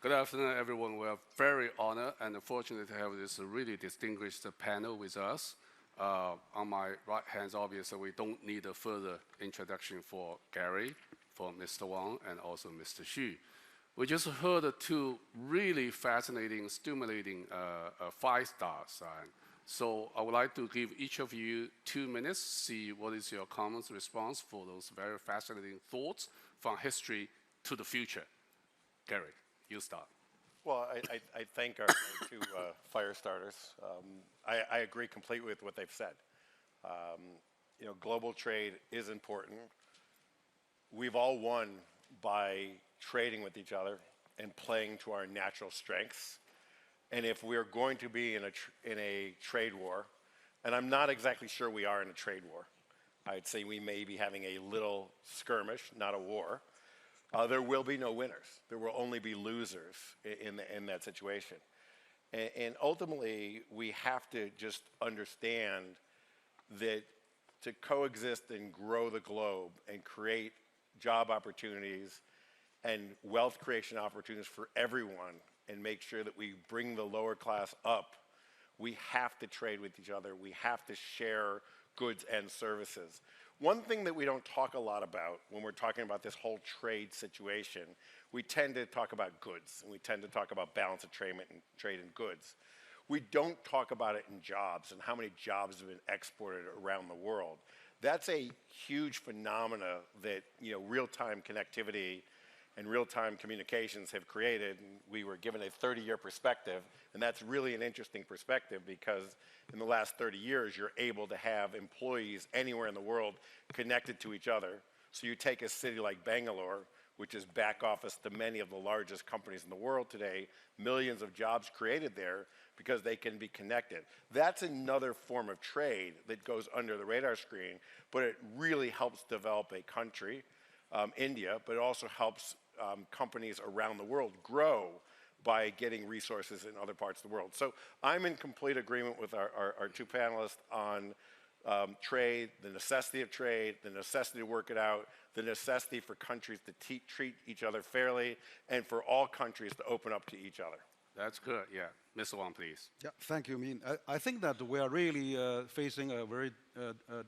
Good afternoon, everyone. We are very honored and fortunate to have this really distinguished panel with us. On my right hand, obviously, we don't need a further introduction for Gary, for Mr. Wang, and also Mr. Xu. We just heard two really fascinating, stimulating 5 stars. So I would like to give each of you 2 minutes, see what is your comments, response for those very fascinating thoughts from history to the future. Gary, you start. Well, I thank our 2 fire starters. I agree completely with what they've said. You know, global trade is important. We've all won by trading with each other and playing to our natural strengths. And if we're going to be in a trade war, and I'm not exactly sure we are in a trade war, I'd say we may be having a little skirmish, not a war. There will be no winners. There will only be losers in that situation. And ultimately, we have to just understand that to coexist and grow the globe and create job opportunities and wealth creation opportunities for everyone and make sure that we bring the lower class up, we have to trade with each other. We have to share goods and services. One thing that we don't talk a lot about when we're talking about this whole trade situation, we tend to talk about goods, and we tend to talk about balance of trade and goods. We don't talk about it in jobs and how many jobs have been exported around the world. That's a huge phenomena that, you know, real-time connectivity and real-time communications have created. And we were given a 30-year perspective, and that's really an interesting perspective because in the last 30 years, you're able to have employees anywhere in the world connected to each other. So you take a city like Bangalore, which is back office to many of the largest companies in the world today, millions of jobs created there because they can be connected. That's another form of trade that goes under the radar screen, but it really helps develop a country, India, but it also helps companies around the world grow by getting resources in other parts of the world. So I'm in complete agreement with our 2 panelists on trade, the necessity of trade, the necessity to work it out, the necessity for countries to treat each other fairly, and for all countries to open up to each other. That's good, yeah. Mr. Wang, please. Yeah, thank you, Min. I think that we are really facing a very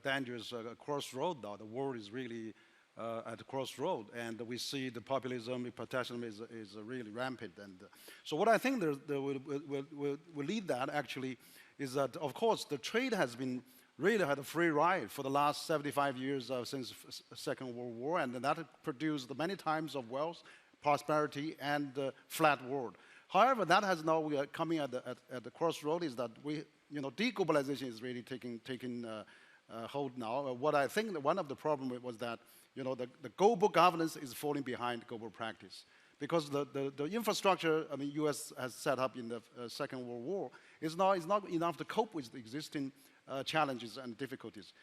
dangerous crossroad now. The world is really at the crossroad, and we see the populism, protectionism is really rampant. And so what I think will lead that actually is that, of course, the trade has been really had a free ride for the last 75 years since Second World War, and that produced many times of wealth, prosperity, and flat world. However, that has now, we are coming at the crossroad is that deglobalization is really taking hold now. What I think that one of the problems was that, the global governance is falling behind global practice. Because the infrastructure, I mean, U.S. has set up in the Second World War is not enough to cope with the existing challenges and difficulties.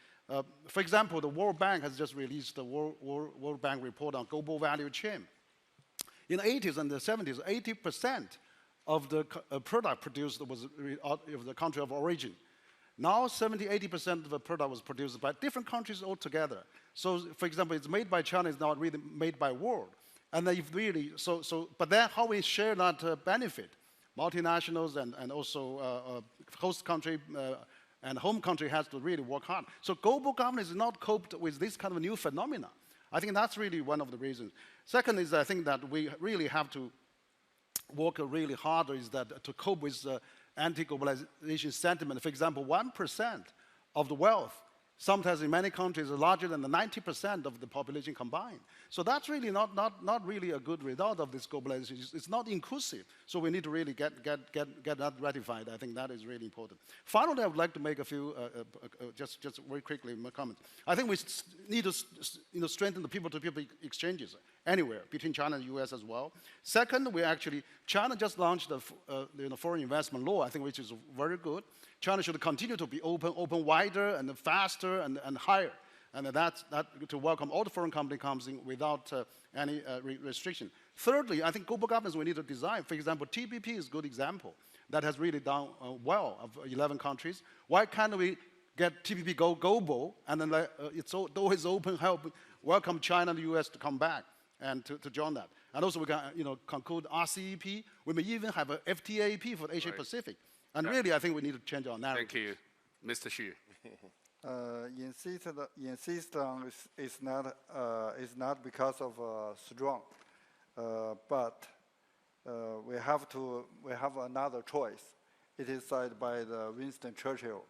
For example, the World Bank has just released the World Bank report on global value chain. In the 80s and the 70s, 80% of the product produced was out of the country of origin. Now, 70–80% of the product was produced by different countries altogether. So, for example, it's made by China is now really made by world. And then if really, but then how we share that benefit? Multinationals and also host country and home country has to really work hard. So global governance is not coped with this kind of new phenomena. I think that's really one of the reasons. Second is I think that we really have to work really hard is that to cope with anti-globalization sentiment. For example, 1% of the wealth, sometimes in many countries, is larger than the 90% of the population combined. So that's really not really a good result of this globalization. It's not inclusive. So we need to really get that ratified. I think that is really important. Finally, I would like to make a few, just very quickly, my comments. I think we need to strengthen the people-to-people exchanges anywhere, between China and the US as well. Second, China just launched the foreign investment law, I think, which is very good. China should continue to be open wider and faster and higher. And that to welcome all the foreign company comes in without any restriction. Thirdly, I think global governance we need to design. For example, TPP is a good example that has really done well of 11 countries. Why can't we get TPP go global and then it's always open, welcome China and the US to come back and to join that. And also we can, conclude RCEP. We may even have a FTAP for Asia Pacific. And really, I think we need to change our narrative. Thank you. Mr. Xu. Insistence is not because of strong, but we have another choice. It is said by the Winston Churchill.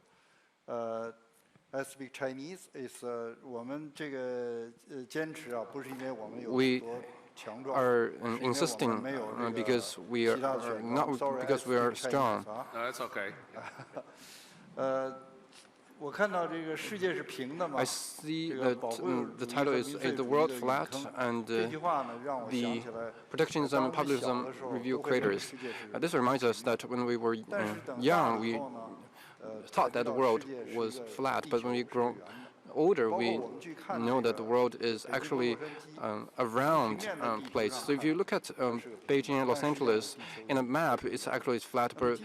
I speak Chinese. Is 我们这个坚持啊，不是因为我们有多强壮， are insisting because we are not because we are strong. No, that's okay. 我看到这个世界是平的嘛。 I see that the title is "The World Flat" and the Protectionism and Populism Review Creators. This reminds us that when we were young, we thought that the world was flat, but when we grow older, we know that the world is actually a round place. So if you look at Beijing and Los Angeles, in a map, it's actually flat, but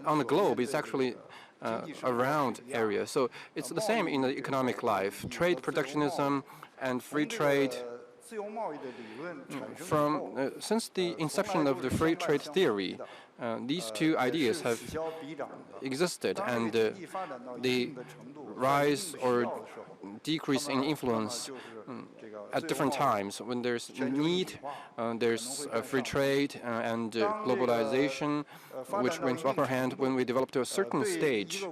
on the globe, it's actually a round area. So it's the same in the economic life. Trade protectionism and free trade. Since the inception of the free trade theory, these two ideas have existed, and the rise or decrease in influence at different times. When there's need, there's free trade and globalization, which went upper hand when we develop to a certain stage.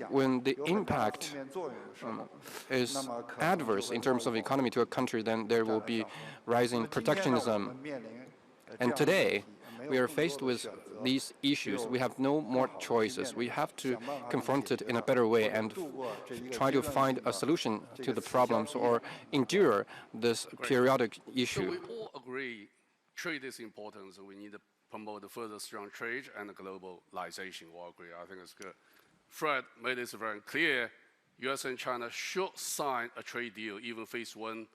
When the impact is adverse in terms of economy to a country, then there will be rising protectionism. And today, we are faced with these issues. We have no more choices. We have to confront it in a better way and try to find a solution to the problems or endure this periodic issue. So we all agree trade is important, so we need to promote further strong trade and globalization. We all agree. I think it's good. Fred made this very clear. US and China should sign a trade deal, even phase one,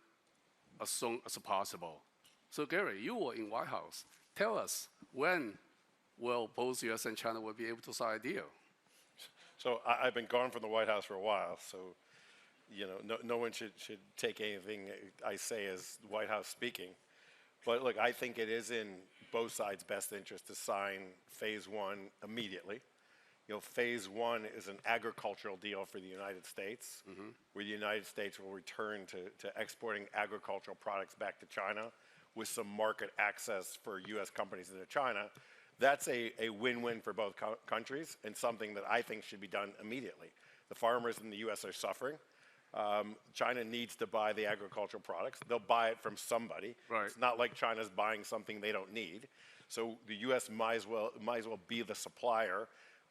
as soon as possible. So Gary, you were in White House. Tell us, when will both US and China will be able to sign a deal? So I've been gone from the White House for a while, so no one should take anything I say as White House speaking. But look, I think it is in both sides' best interest to sign phase one immediately. Phase one is an agricultural deal for the United States, where the United States will return to exporting agricultural products back to China with some market access for US companies into China. That's a win-win for both countries and something that I think should be done immediately. The farmers in the US are suffering. China needs to buy the agricultural products. They'll buy it from somebody. Right. It's not like China's buying something they don't need. So the US might as well be the supplier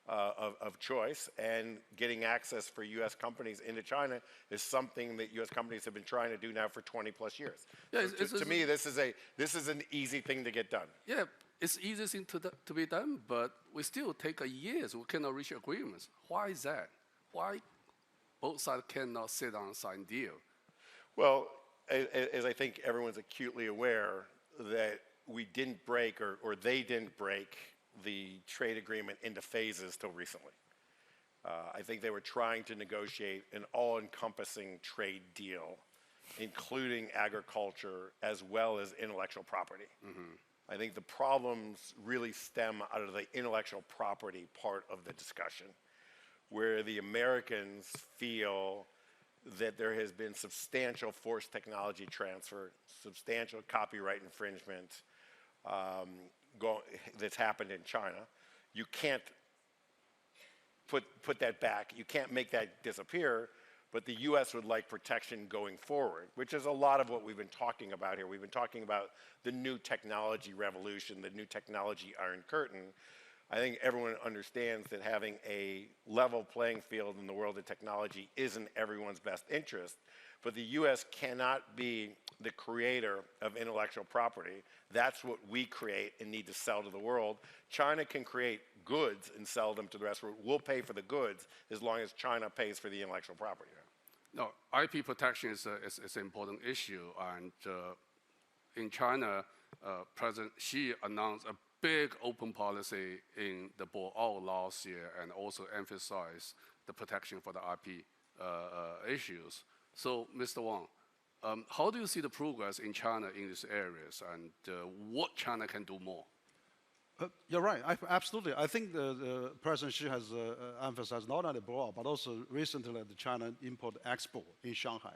of choice, and getting access for US companies into China is something that US companies have been trying to do now for 20 plus years. Yeah, So to me, this is an easy thing to get done. Yeah, it's easy thing to be done, but we still take years. We cannot reach agreements. Why is that? Why both sides cannot sit down and sign a deal? Well, as I think everyone's acutely aware, that we didn't break, or they didn't break, the trade agreement into phases till recently. I think they were trying to negotiate an all-encompassing trade deal, including agriculture as well as intellectual property. I think the problems really stem out of the intellectual property part of the discussion, where the Americans feel that there has been substantial forced technology transfer, substantial copyright infringement, that's happened in China. You can't put that back. You can't make that disappear, but the US would like protection going forward, which is a lot of what we've been talking about here. We've been talking about the new technology revolution, the new technology Iron Curtain. I think everyone understands that having a level playing field in the world of technology is in everyone's best interest, but the US cannot be the creator of intellectual property. That's what we create and need to sell to the world. China can create goods and sell them to the rest of the world. We'll pay for the goods as long as China pays for the intellectual property. No, IP protection is an important issue, and in China, President Xi announced a big open policy in the Boao last year, and also emphasized the protection for the IP issues. So, Mr. Wang, How do you see the progress in China in these areas, and what China can do more? You're right, absolutely. I think the President Xi has emphasized not only abroad, but also recently at the China Import-Expo in Shanghai.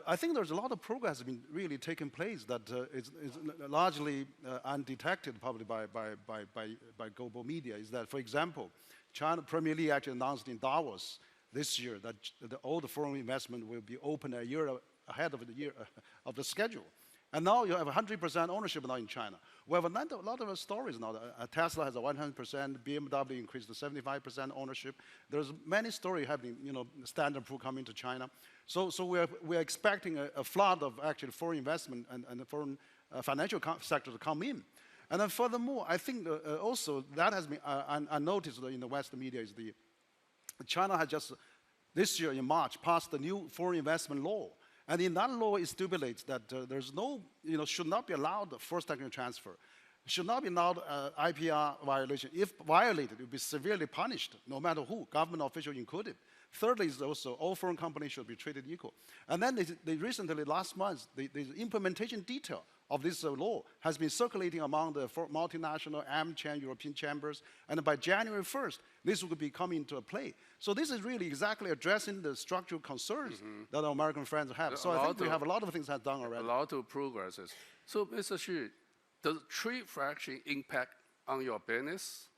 I think there's a lot of progress been really taking place that is largely undetected probably by global media. Is that, for example, China Premier League actually announced in Davos this year that all the foreign investment will be open a year ahead of the year of the schedule. And now you have 100% ownership now in China. We have a lot of stories now. Tesla has a 100%, BMW increased to 75% ownership. There's many stories happening, Standard & Poor's coming to China. So we're expecting a flood of actually foreign investment and the foreign financial sector to come in. And then furthermore, I think also that has been unnoticed in the Western media is China has just this year in March passed the new foreign investment law. And in that law, it stipulates that there's no, should not be allowed forced technology transfer, should not be allowed IPR violation. If violated, it will be severely punished, no matter who, government official included. Thirdly, is also all foreign companies should be treated equal. And then they recently, last month, the implementation detail of this law has been circulating among the multinational AmCham European chambers, and by January 1st, this will be coming into play. So this is really exactly addressing the structural concerns that our American friends have. So I think we have a lot of things that done already. A lot of progresses. So, Mr. Xi, does trade fraction impact on your business?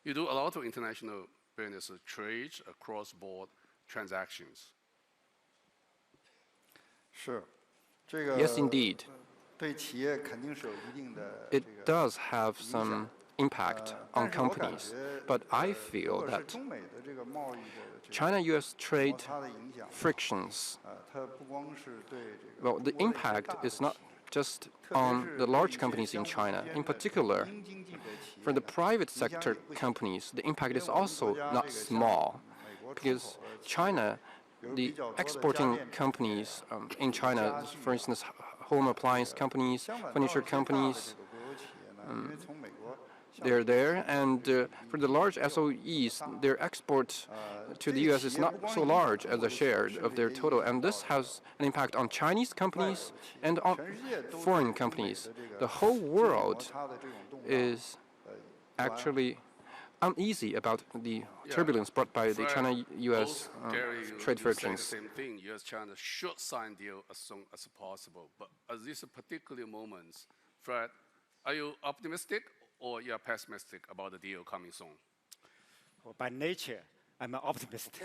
You do a lot of international business trades, cross-border transactions. Sure. Yes, indeed. It does have some impact on companies, but I feel that China-US trade frictions, well, the impact is not just on the large companies in China. In particular, for the private sector companies, the impact is also not small, because China, the exporting companies in China, for instance, home appliance companies, furniture companies, they're there. And for the large SOEs, their export to the US is not so large as a share of their total. And this has an impact on Chinese companies and on foreign companies. The whole world is actually uneasy about the turbulence brought by the China-US trade frictions. Same thing. U.S.-China should sign deal as soon as possible. But at this particular moment, Fred, are you optimistic or you are pessimistic about the deal coming soon? Well, by nature, I'm an optimist.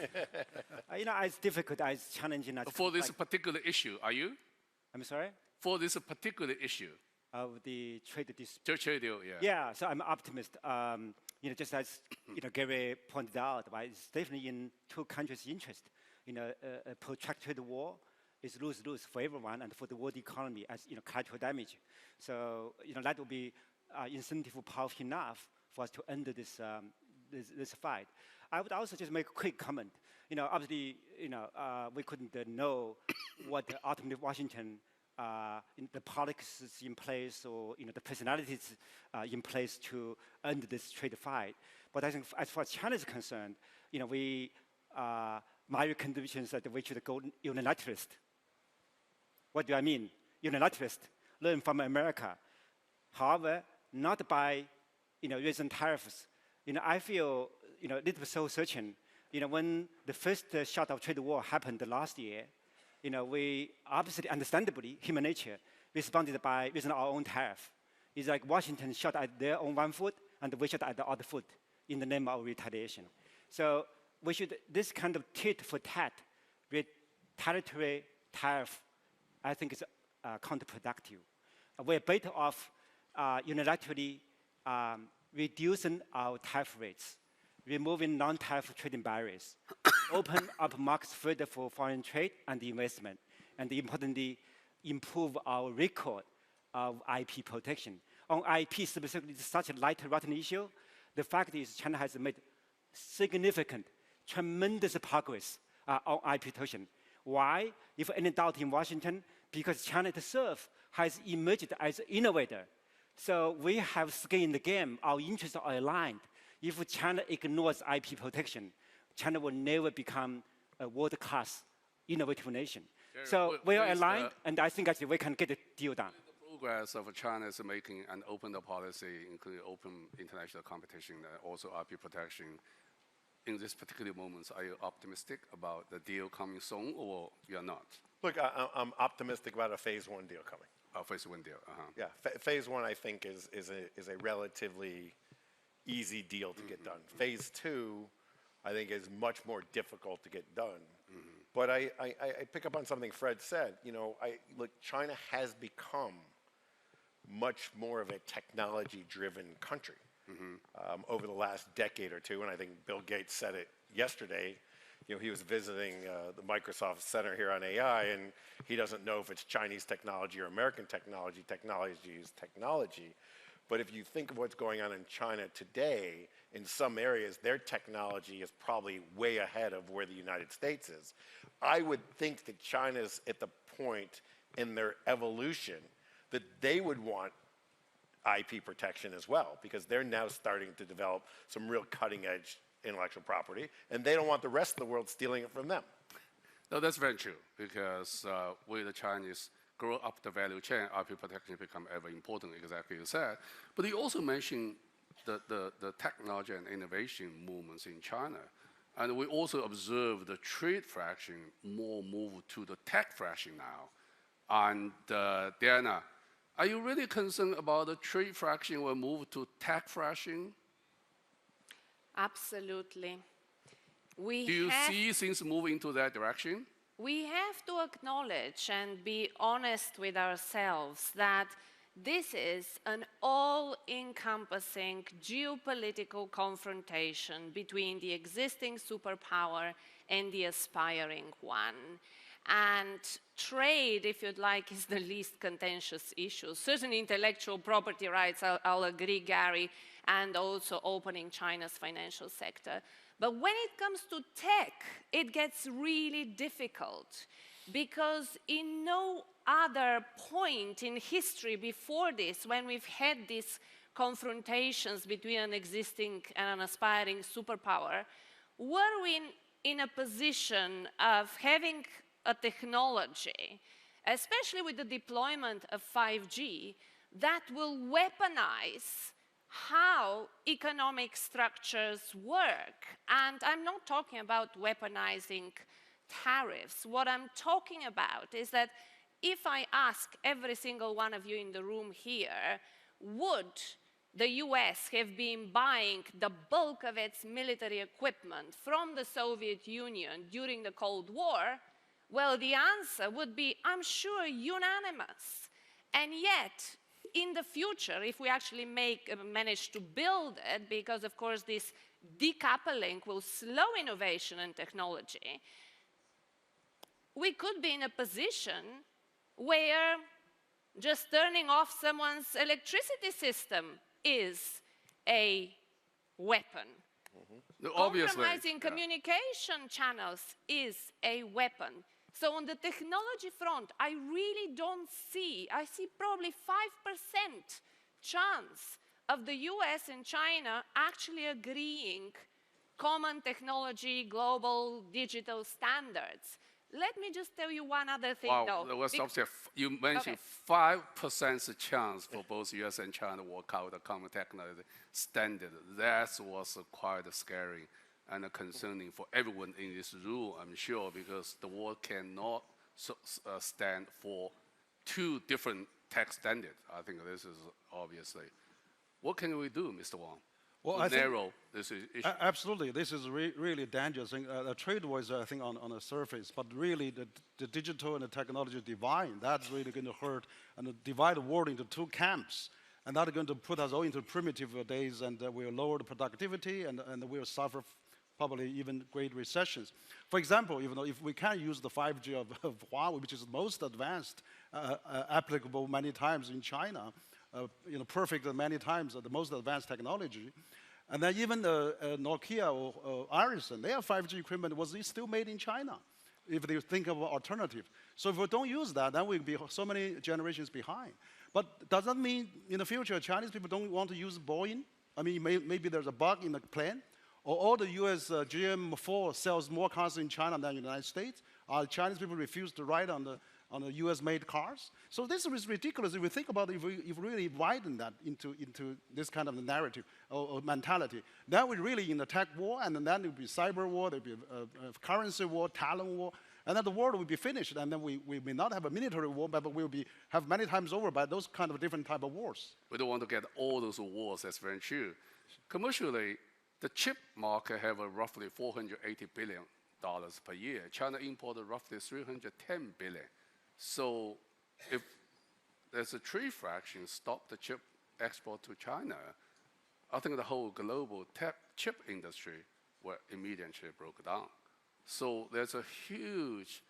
It's difficult, it's challenging. For this particular issue, are you? I'm sorry? For this particular issue. Of the trade dispute. Trade deal, yeah. Yeah, so I'm an optimist. Just as Gary pointed out, right, it's definitely in two countries' interest. A protracted war is lose-lose for everyone and for the world economy as collateral damage. So that will be incentive powerful enough for us to end this this fight. I would also just make a quick comment. Obviously, we couldn't know what ultimately Washington. The politics is in place, or the personalities in place to end this trade fight. But I think, as far as China is concerned, my conviction is that we should go unilateralist. What do I mean? Unilateralist, learn from America. However, not by raising tariffs. I feel a little bit soul searching. When the first shot of trade war happened last year. We obviously, understandably, human nature, responded by using our own tariff. It's like Washington shot at their own one foot, and we shot at the other foot in the name of retaliation. So we should, this kind of tit for tat, retaliatory tariff, I think is counterproductive. We're better off unilaterally reducing our tariff rates, removing non-tariff trading barriers, open up markets further for foreign trade and investment, and importantly, improve our record of IP protection. On IP specifically, it's such a light rotten issue. The fact is China has made significant, tremendous progress on IP protection. Why? If any doubt in Washington, because China itself has emerged as an innovator. So we have skin in the game, our interests are aligned. If China ignores IP protection, China will never become a world-class innovative nation. So we are aligned, and I think actually we can get the deal done. The progress of China is making an open policy, including open international competition and also IP protection. In this particular moment, are you optimistic about the deal coming soon, or you're not? Look, I'm optimistic about a phase 1 deal coming. A phase 1 deal. Yeah, phase 1 I think is a relatively easy deal to get done. Phase 2 I think is much more difficult to get done. But I pick up on something Fred said. You know, look, China has become much more of a technology-driven country over the last decade or two, and I think Bill Gates said it yesterday. You know, he was visiting the Microsoft Center here on AI, and he doesn't know if it's Chinese technology or American technology. Technology is technology. But if you think of what's going on in China today, in some areas, their technology is probably way ahead of where the United States is. I would think that China's at the point in their evolution that they would want IP protection as well, because they're now starting to develop some real cutting-edge intellectual property, and they don't want the rest of the world stealing it from them. No, that's very true, because with the Chinese grow up the value chain, IP protection become ever important, exactly as you said. But you also mentioned the technology and innovation movements in China. And we also observe the trade fraction more move to the tech fraction now. And Diana, are you really concerned about the trade fraction will move to tech fraction? Absolutely. Do you see things moving into that direction? We have to acknowledge and be honest with ourselves that this is an all-encompassing geopolitical confrontation between the existing superpower and the aspiring one. And trade, if you'd like, is the least contentious issue. Certainly intellectual property rights, I'll agree, Gary, and also opening China's financial sector. But when it comes to tech, it gets really difficult, because in no other point in history before this, when we've had these confrontations between an existing and an aspiring superpower, were we in a position of having a technology, especially with the deployment of 5G, that will weaponize how economic structures work. And I'm not talking about weaponizing tariffs. What I'm talking about is that if I ask every single one of you in the room here, would the US have been buying the bulk of its military equipment from the Soviet Union during the Cold War? Well, the answer would be, I'm sure, unanimous. And yet, in the future, if we actually manage to build it, because of course this decoupling will slow innovation and technology, we could be in a position where just turning off someone's electricity system is a weapon. Compromising communication channels is a weapon. So on the technology front, I really don't see, I see probably 5% chance of the US and China actually agreeing common technology, global digital standards. Let me just tell you one other thing, though. You mentioned 5% chance for both US and China work out a common technology standard. That was quite scary and concerning for everyone in this room, I'm sure, because the world cannot stand for two different tech standards. I think this is obviously. What can we do, Mr. Wang? Well, to narrow this issue? Absolutely, this is really dangerous. The trade was, I think, on the surface, but really the digital and the technology divide, that's really going to hurt and divide the world into two camps. And that's going to put us all into primitive days, and we'll lower the productivity, and we'll suffer probably even great recessions. For example, even though if we can use the 5G of Huawei, which is the most advanced, applicable many times in China, perfect many times, the most advanced technology. And then even Nokia or Ericsson, their 5G equipment was still made in China, if they think of an alternative. So if we don't use that, then we'll be so many generations behind. But does that mean in the future Chinese people don't want to use Boeing? I mean, maybe there's a bug in the plane, Or all the US GM Ford sells more cars in China than the United States. Chinese people refuse to ride on the US-made cars. So this is ridiculous if we think about it, if we really widen that into this kind of narrative or mentality. Then we're really in a tech war, and then there will be cyber war, there will be a currency war, talent war, and then the world will be finished, and then we may not have a military war, but we'll have many times over by those kind of different type of wars. We don't want to get all those wars, that's very true. Commercially, the chip market have a roughly $480 billion per year. China imported roughly 310 billion. So if there's a trade fraction stop the chip export to China, I think the whole global chip industry will immediately broke down. So there's a huge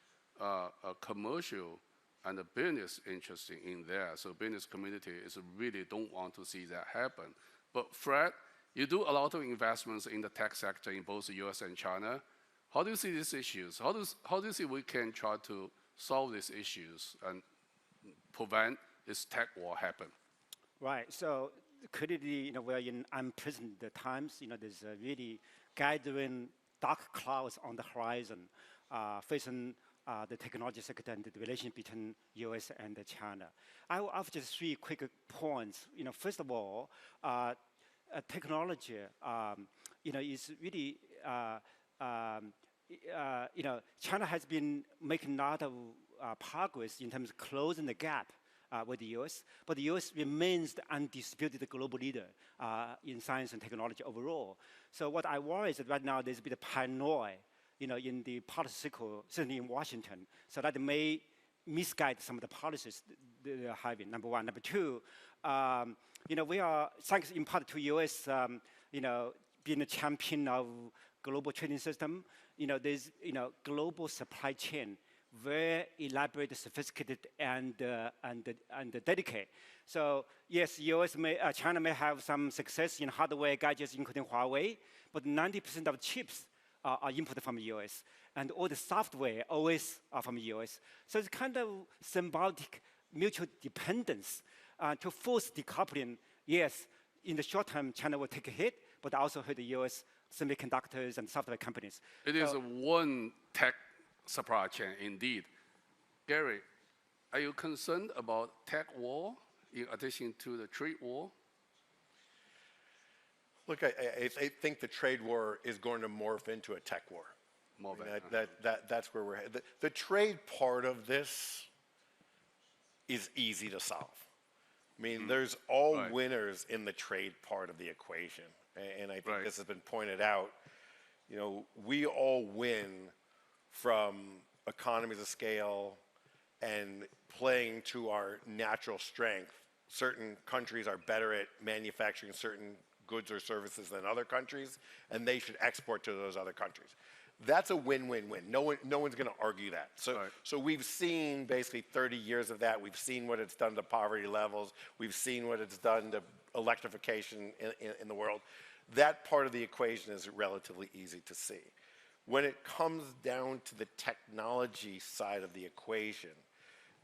commercial and a business interest in there. So business community is really don't want to see that happen. But Fred, you do a lot of investments in the tech sector in both the US and China. How do you see these issues? How do you see we can try to solve these issues and prevent this tech war happen? Right. So clearly, we're in unprecedented times. There's a really gathering dark clouds on the horizon, facing the technology sector and the relation between US and China. I will offer just 3 quick points. First of all, technology, is really, China has been making a lot of progress in terms of closing the gap with the US, but the US remains the undisputed global leader in science and technology overall. So what I worry is that right now there's a bit of paranoia, in the policy circle, certainly in Washington, so that may misguide some of the policies they're having, number one. Number two, we are, thanks in part to US, being a champion of global trading system, there's, global supply chain, very elaborate, sophisticated, and dedicated. So yes, China may have some success in hardware gadgets, including Huawei, but 90% of chips are imported from the US, and all the software always are from the US. So it's kind of symbiotic mutual dependence to force decoupling. Yes, in the short term, China will take a hit, but also hurt the US semiconductors and software companies. It is one tech supply chain indeed. Gary, are you concerned about tech war in addition to the trade war? Look, I think the trade war is going to morph into a tech war. That's where we're headed. The trade part of this is easy to solve. I mean, there's all winners in the trade part of the equation. And I think this has been pointed out. We all win from economies of scale and playing to our natural strength. Certain countries are better at manufacturing certain goods or services than other countries, and they should export to those other countries. That's a win-win-win. No one's going to argue that. So we've seen basically 30 years of that. We've seen what it's done to poverty levels. We've seen what it's done to electrification in the world. That part of the equation is relatively easy to see. When it comes down to the technology side of the equation,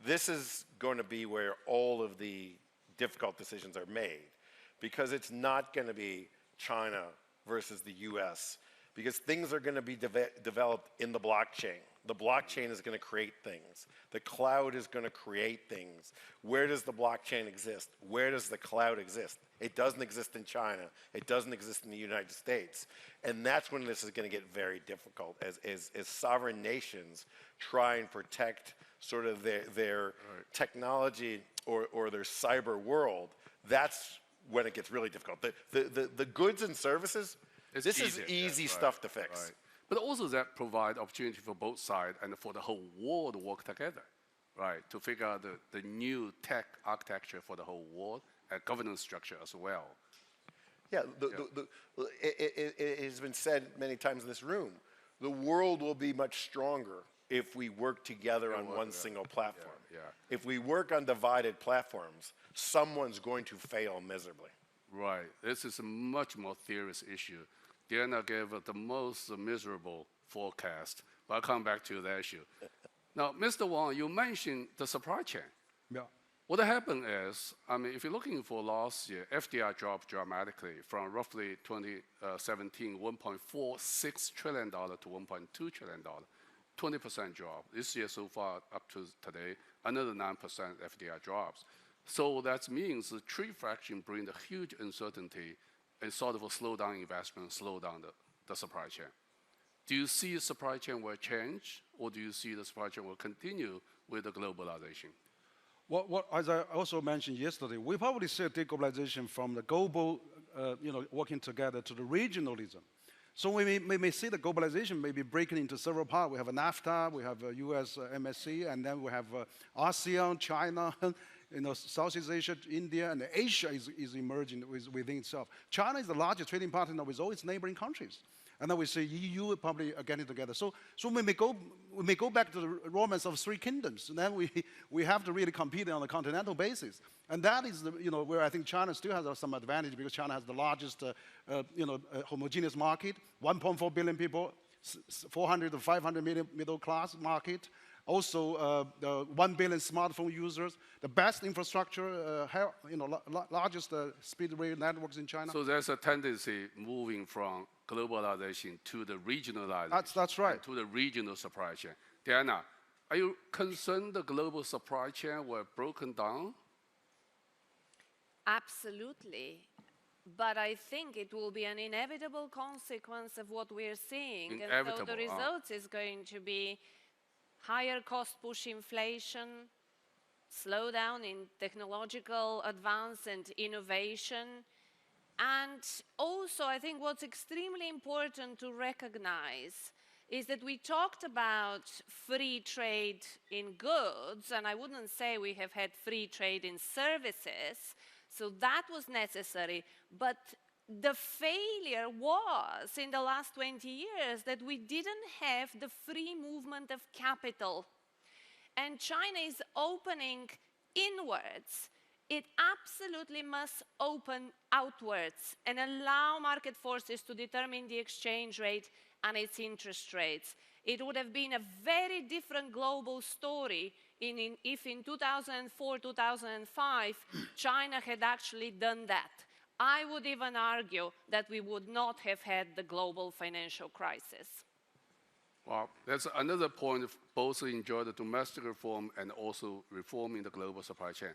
this is going to be where all of the difficult decisions are made, because it's not going to be China versus the US, because things are going to be developed in the blockchain. The blockchain is going to create things. The cloud is going to create things. Where does the blockchain exist? Where does the cloud exist? It doesn't exist in China. It doesn't exist in the United States. And that's when this is going to get very difficult as sovereign nations try and protect sort of their technology or their cyber world. That's when it gets really difficult. The goods and services, this is easy stuff to fix. But also that provide opportunity for both sides and for the whole world to work together, to figure out the new tech architecture for the whole world and governance structure as well. Yeah, it has been said many times in this room, the world will be much stronger if we work together on one single platform. If we work on divided platforms, someone's going to fail miserably. Right. This is a much more serious issue. Diana gave the most miserable forecast, but I'll come back to that issue. Now, Mr. Wang, you mentioned the supply chain. Yeah. What happened is, I mean, if you're looking for last year, FDI dropped dramatically from roughly 2017, $1.46 trillion to $1.2 trillion, 20% drop. This year so far, up to today, another 9% FDI drops. So that means the trade fraction brings a huge uncertainty and sort of a slow down investment, slow down the supply chain. Do you see the supply chain will change, or do you see the supply chain will continue with the globalization? As I also mentioned yesterday, we probably see a deglobalization from the global, working together to the regionalism. So we may see the globalization maybe breaking into several parts. We have a NAFTA, we have a US MSC, and then we have ASEAN, China, Southeast Asia, India, and Asia is emerging within itself. China is the largest trading partner with all its neighboring countries. And then we see EU probably getting together. So we may go back to the romance of three kingdoms. And then we have to really compete on a continental basis. And that is where I think China still has some advantage, because China has the largest homogeneous market, 1.4 billion people, 400 to 500 million middle class market. Also, 1 billion smartphone users, the best infrastructure, largest speed rail networks in China. So there's a tendency moving from globalization to the regionalization. That's right. To the regional supply chain. Diana, are you concerned the global supply chain were broken down? Absolutely. But I think it will be an inevitable consequence of what we're seeing. Inevitable. And so the result is going to be higher cost push inflation, slowdown in technological advance and innovation. And also, I think what's extremely important to recognize is that we talked about free trade in goods, and I wouldn't say we have had free trade in services, so that was necessary. But the failure was, in the last 20 years, that we didn't have the free movement of capital. And China is opening inwards. It absolutely must open outwards and allow market forces to determine the exchange rate and its interest rates. It would have been a very different global story if in 2004, 2005, China had actually done that. I would even argue that we would not have had the global financial crisis. Well, that's another point of both enjoy the domestic reform and also reforming the global supply chain.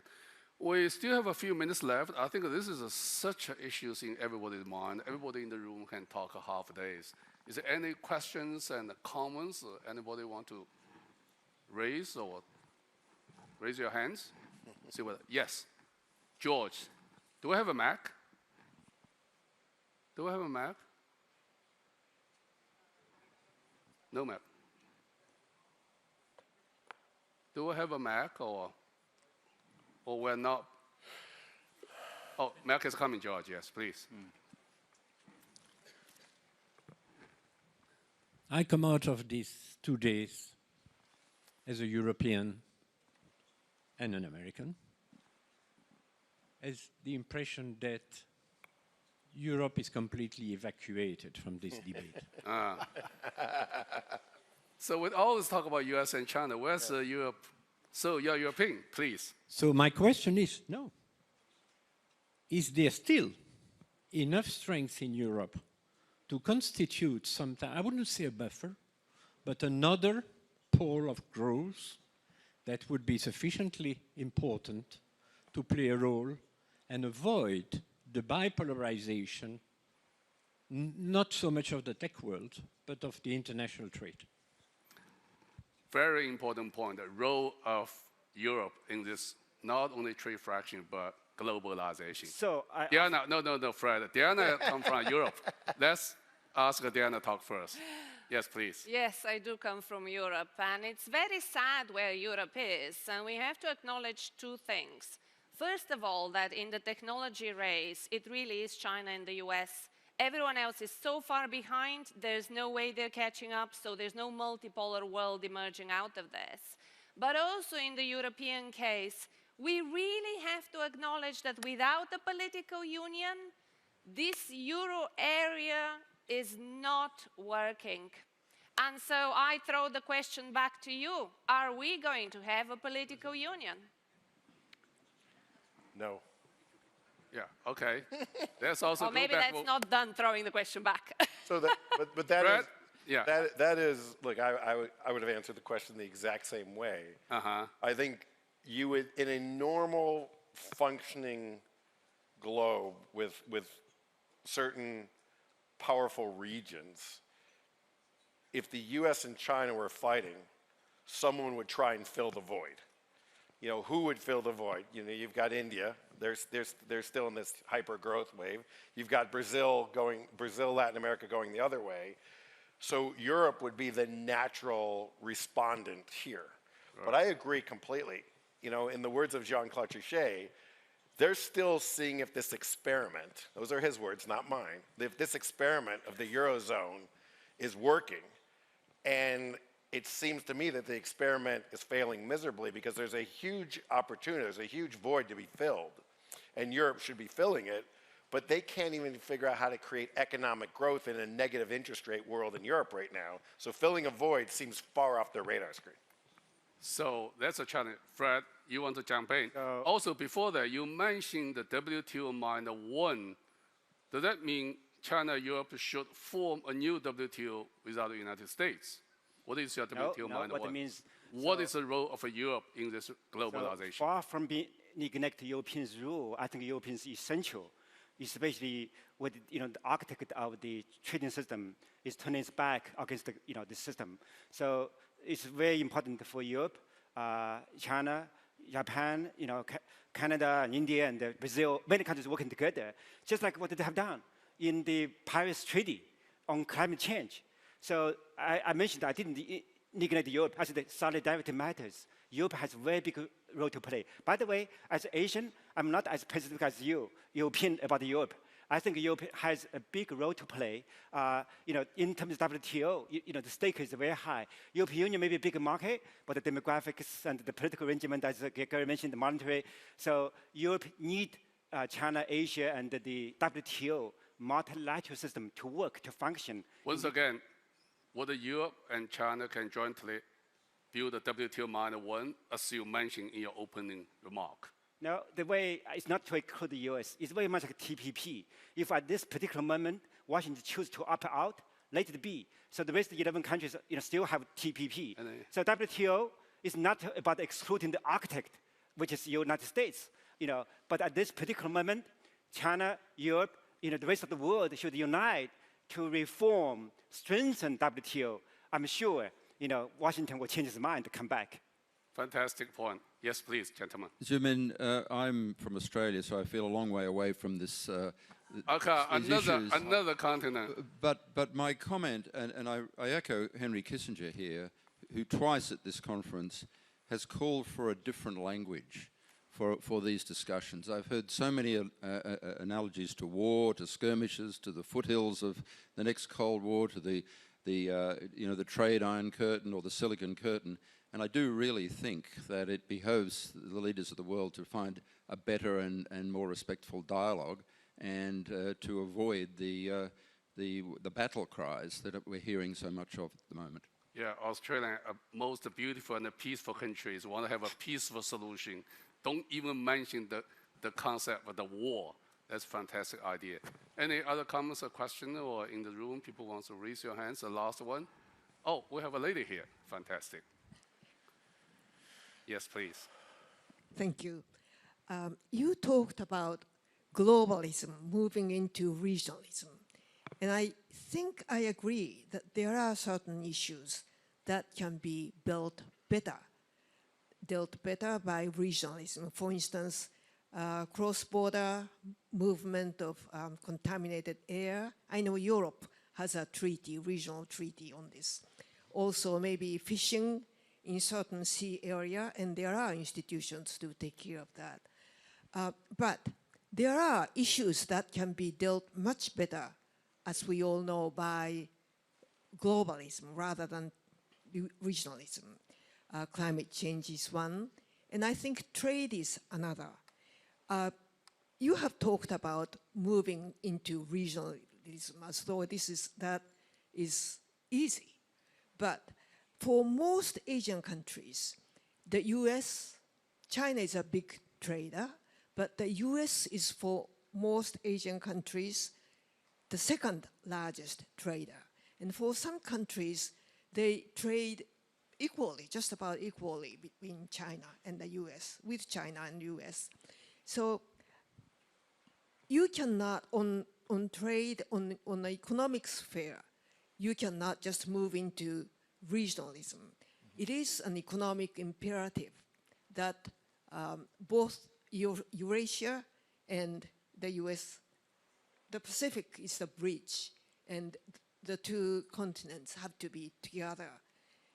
We still have a few minutes left. I think this is such an issue in everybody's mind. Everybody in the room can talk a half days. Is there any questions and comments anybody want to raise, or raise your hands? See what? Yes, George. Do we have a Mac? Do we have a Mac? No Mac. Do we have a Mac, or we're not? Oh, Mac is coming, George. Yes, please. I come out of these 2 days as a European and an American, as the impression that Europe is completely evacuated from this debate. So we always talk about US and China. Where's Europe? So you're European, please. So my question is, no. Is there still enough strength in Europe to constitute I wouldn't say a buffer, but another pole of growth that would be sufficiently important to play a role and avoid the bipolarization, not so much of the tech world, but of the international trade? Very important point, the role of Europe in this, not only trade fraction, but globalization. So Diana, no, Fred. Diana comes from Europe. Let's ask Diana talk first. Yes, please. Yes, I do come from Europe, and it's very sad where Europe is, and we have to acknowledge two things. First of all, that in the technology race, it really is China and the US. Everyone else is so far behind, there's no way they're catching up, so there's no multipolar world emerging out of this. But also in the European case, we really have to acknowledge that without a political union, this euro area is not working. And so I throw the question back to you. Are we going to have a political union? No. Yeah, okay. That's also Or maybe that's not done throwing the question back. So that, but that Brett? is, Yeah. that is, look, I would have answered the question the exact same way. I think you would, in a normal functioning globe with certain powerful regions, if the US and China were fighting, someone would try and fill the void. You know, who would fill the void? You know, you've got India, they're still in this hyper growth wave. You've got Brazil, Latin America going the other way. So Europe would be the natural respondent here. Right. But I agree completely. You know, in the words of Jean-Claude Trichet, they're still seeing if this experiment, those are his words, not mine, if this experiment of the Eurozone is working. And it seems to me that the experiment is failing miserably because there's a huge opportunity, there's a huge void to be filled. And Europe should be filling it, but they can't even figure out how to create economic growth in a negative interest rate world in Europe right now. So filling a void seems far off their radar screen. So that's a challenge. Fred, you want to jump in? Also, before that, you mentioned the WTO -1. Does that mean China and Europe should form a new WTO without the United States? What is your WTO -1? What it means, what is the role of Europe in this globalization? So far from being neglect Europeans' role, I think Europeans essential, especially with the architect of the trading system is turning its back against the system. So it's very important for Europe, China, Japan, Canada and India and Brazil, many countries working together, just like what they have done in the Paris Treaty on climate change. So I mentioned I didn't neglect Europe. I said solidarity matters. Europe has a very big role to play. By the way, as Asian, I'm not as pessimistic as you, European, about Europe. I think Europe has a big role to play. In terms of WTO, the stake is very high. European Union may be a big market, but the demographics and the political arrangement, as Gary mentioned, the monetary. So Europe needs China, Asia, and the WTO multilateral system to work, to function. Once again, whether Europe and China can jointly build the WTO -1, as you mentioned in your opening remark. No, the way it's not to include the US. It's very much like TPP. If at this particular moment, Washington chooses to opt out, let it be. So the rest of the 11 countries still have TPP. So WTO is not about excluding the architect, which is the United States. But at this particular moment, China, Europe, the rest of the world should unite to reform, strengthen WTO. I'm sure Washington will change his mind to come back. Fantastic point. Yes, please, gentlemen. Zhu Min, I'm from Australia, so I feel a long way away from this. Okay, another continent. But my comment, and I echo Henry Kissinger here, who twice at this conference has called for a different language for these discussions. I've heard so many analogies to war, to skirmishes, to the foothills of the next Cold War, to the trade Iron Curtain or the Silicon Curtain. And I do really think that it behoves the leaders of the world to find a better and more respectful dialogue and to avoid the battle cries that we're hearing so much of at the moment. Yeah, Australia, most beautiful and peaceful countries want to have a peaceful solution. Don't even mention the concept of the war. That's a fantastic idea. Any other comments or questions or in the room? People want to raise your hands. The last one. Oh, we have a lady here. Fantastic. Yes, please. Thank you. You talked about globalism moving into regionalism. And I think I agree that there are certain issues that can be dealt better by regionalism. For instance, cross-border movement of contaminated air. I know Europe has a treaty, regional treaty on this. Also, maybe fishing in certain sea area, and there are institutions to take care of that. But there are issues that can be dealt much better, as we all know, by globalism rather than regionalism. Climate change is one, and I think trade is another. You have talked about moving into regionalism as though that is easy. But for most Asian countries, the US, China is a big trader, But the US is, for most Asian countries, the second largest trader. And for some countries, they trade equally, just about equally between China and the US, with China and US. So you cannot, on trade, on the economic sphere, you cannot just move into regionalism. It is an economic imperative that both Eurasia and the US, the Pacific is the bridge, and the two continents have to be together.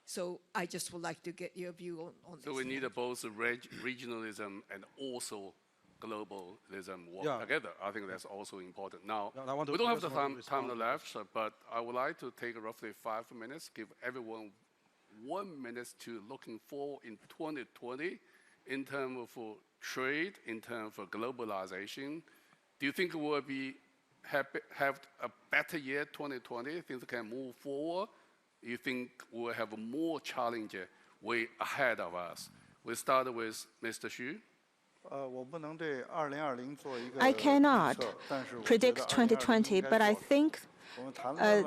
So I just would like to get your view on this. So we need both regionalism and also globalism work together. I think that's also important. Now, we don't have the time left, but I would like to take roughly 5 minutes, give everyone 1 minute to looking forward in 2020 in terms of trade, in terms of globalization. Do you think we'll have a better year 2020? Things can move forward? You think we'll have more challenge way ahead of us? We start with Mr. Xu. I cannot predict 2020, but I think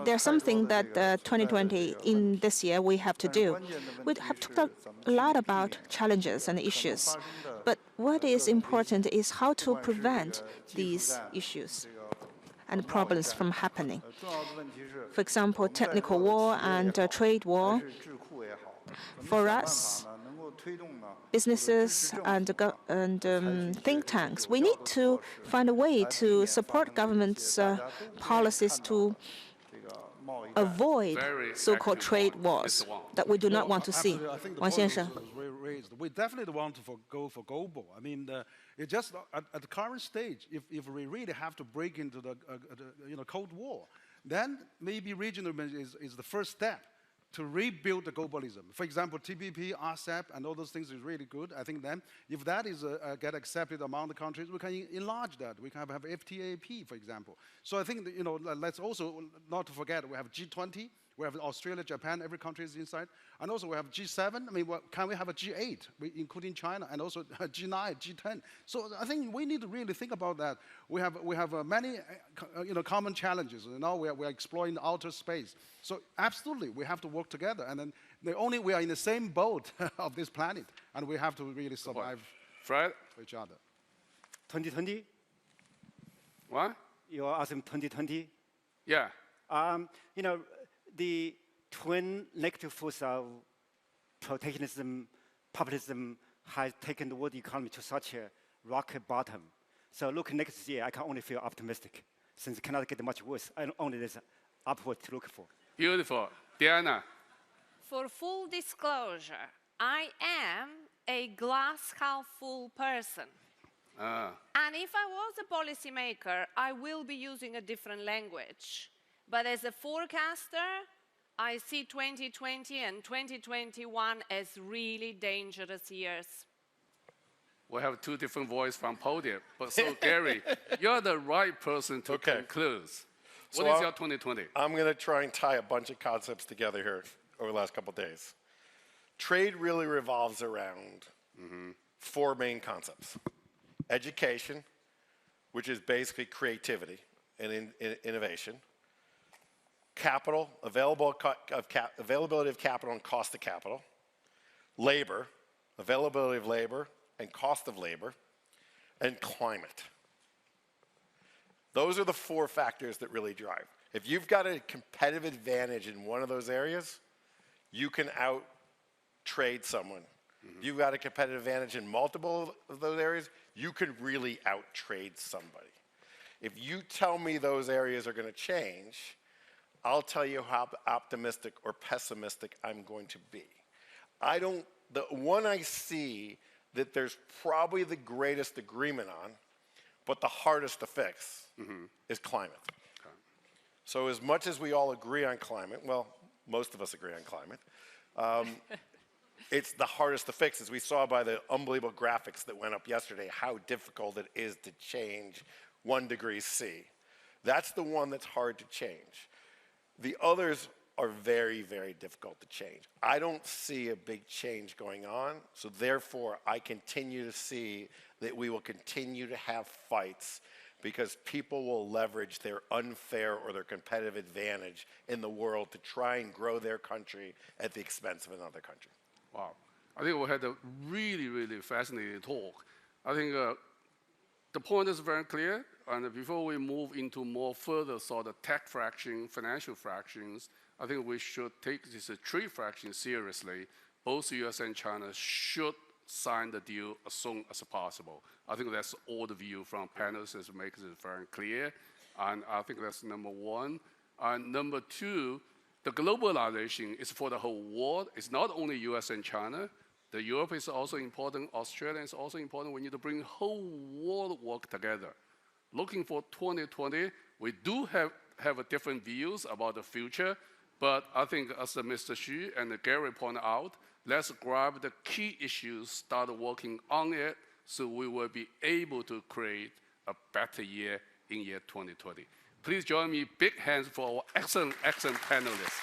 there's something that 2020 in this year we have to do. We have talked a lot about challenges and issues, but what is important is how to prevent these issues and problems from happening. For example, technical war and trade war. For us, businesses and think tanks, we need to find a way to support government's policies to avoid so-called trade wars that we do not want to see. Wang Xiansheng. We definitely want to go for global. I mean, it's just at the current stage, if we really have to break into the Cold War, then maybe regionalism is the first step to rebuild the globalism. For example, TPP, RCEP, and all those things is really good. I think then, if that is get accepted among the countries, we can enlarge that. We can have FTAP, for example. So I think that, let's also not to forget we have G20. We have Australia, Japan, every country is inside. And also we have G7. I mean, can we have a G8, including China, and also G9, G10? So I think we need to really think about that. We have many common challenges. Now we are exploring the outer space. So absolutely, we have to work together. And then we are in the same boat of this planet, and we have to really survive Fred? each other. 2020? What? You're asking 2020? Yeah. The twin negative force of protectionism, populism has taken the world economy to such a rock bottom. So look next year, I can only feel optimistic, since it cannot get much worse. And only there's upward to look for. Beautiful. Diana. For full disclosure, I am a glass half full person. And if I was a policymaker, I will be using a different language. But as a forecaster, I see 2020 and 2021 as really dangerous years. We have two different voices from podium. But so, Gary, you're the right person to conclude. What is your 2020? I'm going to try and tie a bunch of concepts together here over the last couple of days. Trade really revolves around 4 main concepts. Education, which is basically creativity and innovation. Capital, availability of capital and cost of capital. Labor, availability of labor and cost of labor. And climate. Those are the 4 factors that really drive. If you've got a competitive advantage in one of those areas, you can out-trade someone. If you've got a competitive advantage in multiple of those areas, you can really out-trade somebody. If you tell me those areas are going to change, I'll tell you how optimistic or pessimistic I'm going to be. The one I see that there's probably the greatest agreement on, but the hardest to fix is climate. Okay. So as much as we all agree on climate, well, most of us agree on climate, it's the hardest to fix, as we saw by the unbelievable graphics that went up yesterday, how difficult it is to change 1 degree C. That's the one that's hard to change. The others are very, very difficult to change. I don't see a big change going on, so therefore I continue to see that we will continue to have fights because people will leverage their unfair or their competitive advantage in the world to try and grow their country at the expense of another country. Wow. I think we had a really, really fascinating talk. I think the point is very clear, and before we move into more further sort of tech fraction, financial fractions, I think we should take this trade fraction seriously. Both US and China should sign the deal as soon as possible. I think that's all the view from panelists that makes it very clear, and I think that's number one. And number two, the globalization is for the whole world. It's not only US and China. The Europe is also important, Australia is also important. We need to bring whole world work together. Looking for 2020, we do have different views about the future, but I think as Mr. Xu and Gary pointed out, let's grab the key issues, start working on it, so we will be able to create a better year in year 2020. Please join me, big hands for our excellent, excellent panelists.